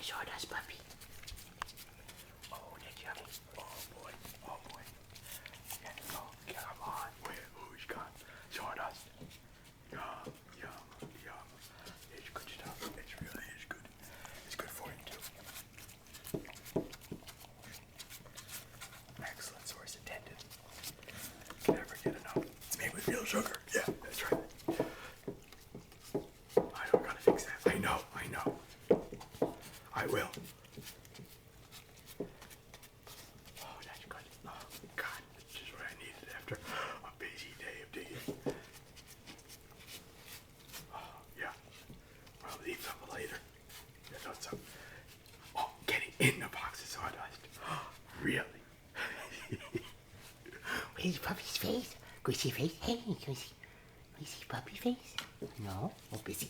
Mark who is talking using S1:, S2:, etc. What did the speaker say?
S1: Sawdust puppy. Oh, that's yummy. Oh boy. Oh boy. Oh, come on. Who's got Sawdust? Yum, yum, yum. It's good stuff. It really is good. It's good for you too. Excellent source intended. Can never get enough. It's made with real sugar. Yeah, that's right. I don't gotta fix that. I know. I will. Oh, that's good. Oh, God, that's just what I needed after a busy day of digging. Oh, yeah. I'll eat some later. I thought so. Oh, getting in the box of Sawdust. Really? Where's Puppy's face? Go see face? Hey, go see puppy face? No? Oh, busy.